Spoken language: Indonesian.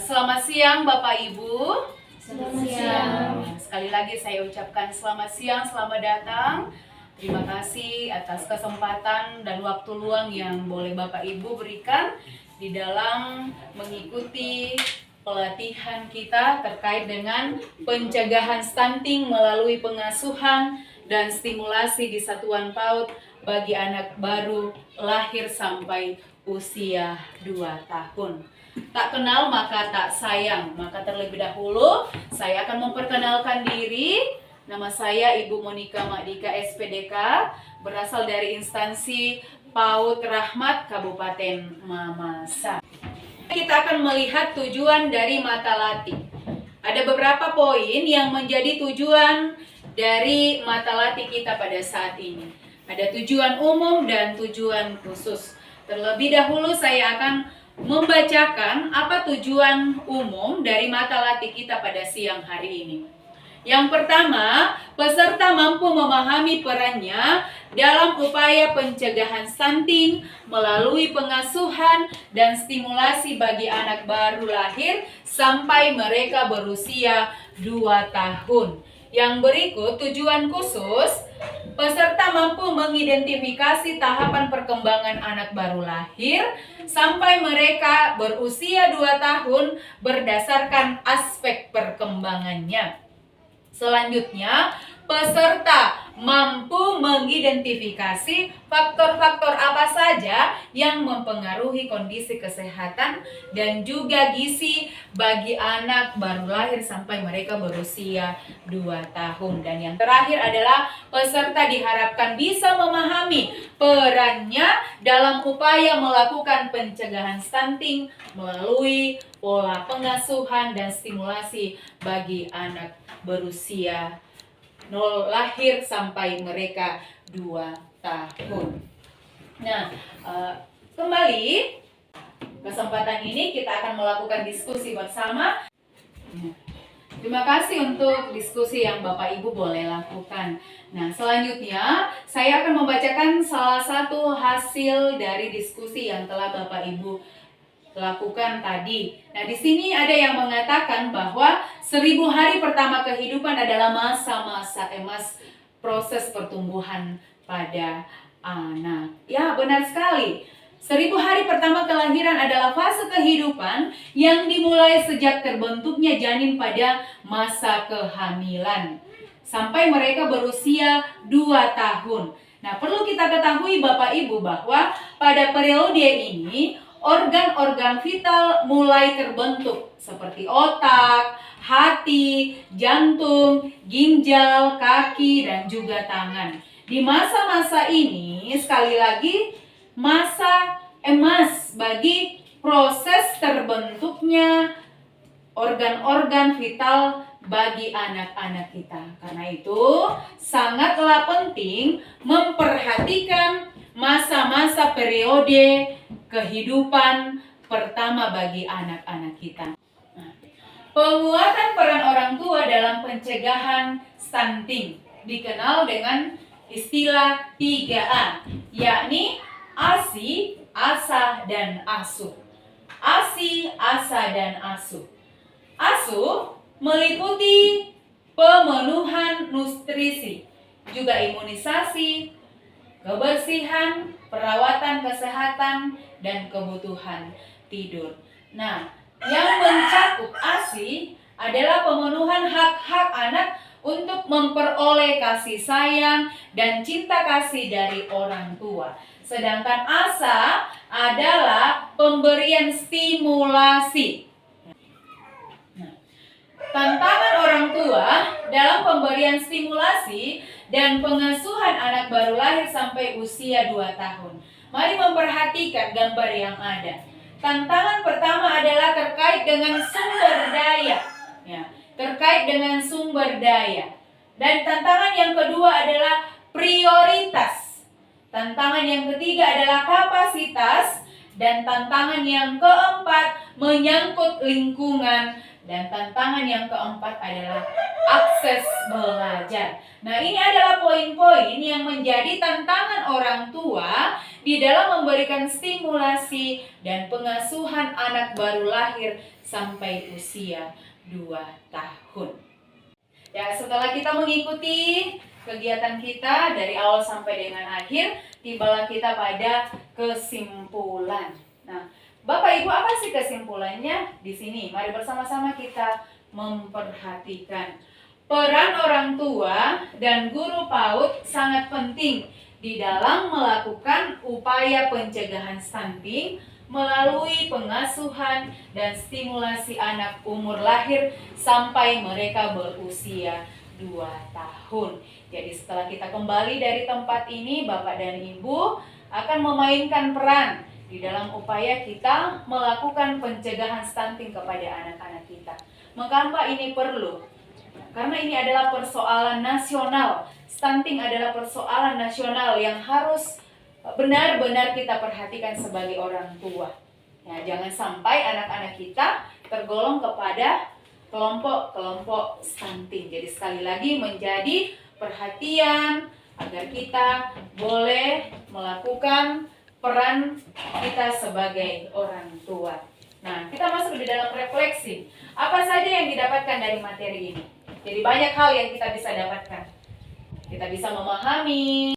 Selamat siang Bapak Ibu. Selamat siang. Sekali lagi saya ucapkan selamat siang, selamat datang. Terima kasih atas kesempatan dan waktu luang yang boleh Bapak Ibu berikan di dalam mengikuti pelatihan kita terkait dengan pencegahan stunting melalui pengasuhan dan stimulasi di satuan PAUD bagi anak baru lahir sampai usia 2 tahun. Tak kenal maka tak sayang. Maka terlebih dahulu saya akan memperkenalkan diri. Nama saya Ibu Monika Madika SPDK, berasal dari instansi PAUD Rahmat Kabupaten Mamasa. Kita akan melihat tujuan dari mata latih. Ada beberapa poin yang menjadi tujuan dari mata latih kita pada saat ini. Ada tujuan umum dan tujuan khusus. Terlebih dahulu saya akan membacakan apa tujuan umum dari mata latih kita pada siang hari ini. Yang pertama, peserta mampu memahami perannya dalam upaya pencegahan stunting melalui pengasuhan dan stimulasi bagi anak baru lahir sampai mereka berusia 2 tahun. Yang berikut tujuan khusus, peserta mampu mengidentifikasi tahapan perkembangan anak baru lahir sampai mereka berusia 2 tahun berdasarkan aspek perkembangannya. Selanjutnya, peserta mampu mengidentifikasi faktor-faktor apa saja yang mempengaruhi kondisi kesehatan dan juga gizi bagi anak baru lahir sampai mereka berusia 2 tahun. Dan yang terakhir adalah peserta diharapkan bisa memahami perannya dalam upaya melakukan pencegahan stunting melalui pola pengasuhan dan stimulasi bagi anak berusia 0 lahir sampai mereka 2 tahun. Nah, kembali kesempatan ini kita akan melakukan diskusi bersama. Terima kasih untuk diskusi yang Bapak Ibu boleh lakukan. Nah, selanjutnya saya akan membacakan salah satu hasil dari diskusi yang telah Bapak Ibu lakukan tadi. Nah, di sini ada yang mengatakan bahwa 1000 hari pertama kehidupan adalah masa-masa proses pertumbuhan pada anak. Ya, benar sekali. 1000 hari pertama kelahiran adalah fase kehidupan yang dimulai sejak terbentuknya janin pada masa kehamilan sampai mereka berusia 2 tahun. Nah, perlu kita ketahui Bapak Ibu bahwa pada periode ini organ-organ vital mulai terbentuk seperti otak, hati, jantung, ginjal, kaki, dan juga tangan. Di masa-masa ini, sekali lagi, masa emas bagi proses terbentuknya organ-organ vital bagi anak-anak kita. Karena itu, sangatlah penting memperhatikan masa-masa periode kehidupan pertama bagi anak-anak kita. Nah, penguatan peran orang tua dalam pencegahan stunting dikenal dengan istilah 3A, yakni ASI, ASA, dan ASUH. ASI, ASA, dan ASUH. ASUH meliputi pemenuhan nutrisi, juga imunisasi, kebersihan, perawatan kesehatan, dan kebutuhan tidur. Nah, yang mencakup ASI adalah pemenuhan hak-hak anak untuk memperoleh kasih sayang dan cinta kasih dari orang tua. Sedangkan ASA adalah pemberian stimulasi. Tantangan orang tua dalam pemberian stimulasi dan pengasuhan anak baru lahir sampai usia 2 tahun. Mari memperhatikan gambar yang ada. Tantangan pertama adalah terkait dengan sumber daya. Ya, terkait dengan sumber daya. Dan tantangan yang kedua adalah prioritas. Tantangan yang ketiga adalah kapasitas. Dan tantangan yang keempat menyangkut lingkungan. Dan tantangan yang keempat adalah akses belajar. Nah, ini adalah poin-poin yang menjadi tantangan orang tua di dalam memberikan stimulasi dan pengasuhan anak baru lahir sampai usia 2 tahun. Ya, setelah kita mengikuti kegiatan kita dari awal sampai dengan akhir, tibalah kita pada kesimpulan. Nah, Bapak Ibu, apa sih kesimpulannya di sini? Mari bersama-sama kita memperhatikan. Peran orang tua dan guru PAUD sangat penting di dalam melakukan upaya pencegahan stunting melalui pengasuhan dan stimulasi anak umur lahir sampai mereka berusia 2 tahun. Jadi setelah kita kembali dari tempat ini, Bapak dan Ibu akan memainkan peran di dalam upaya kita melakukan pencegahan stunting kepada anak-anak kita. Mengapa ini perlu? Karena ini adalah persoalan nasional. Stunting adalah persoalan nasional yang harus benar-benar kita perhatikan sebagai orang tua. Ya, jangan sampai anak-anak kita tergolong kepada kelompok-kelompok stunting. Jadi sekali lagi menjadi perhatian agar kita boleh melakukan peran kita sebagai orang tua. Nah, kita masuk di dalam refleksi. Apa saja yang didapatkan dari materi ini? Jadi banyak hal yang kita bisa dapatkan. Kita bisa memahami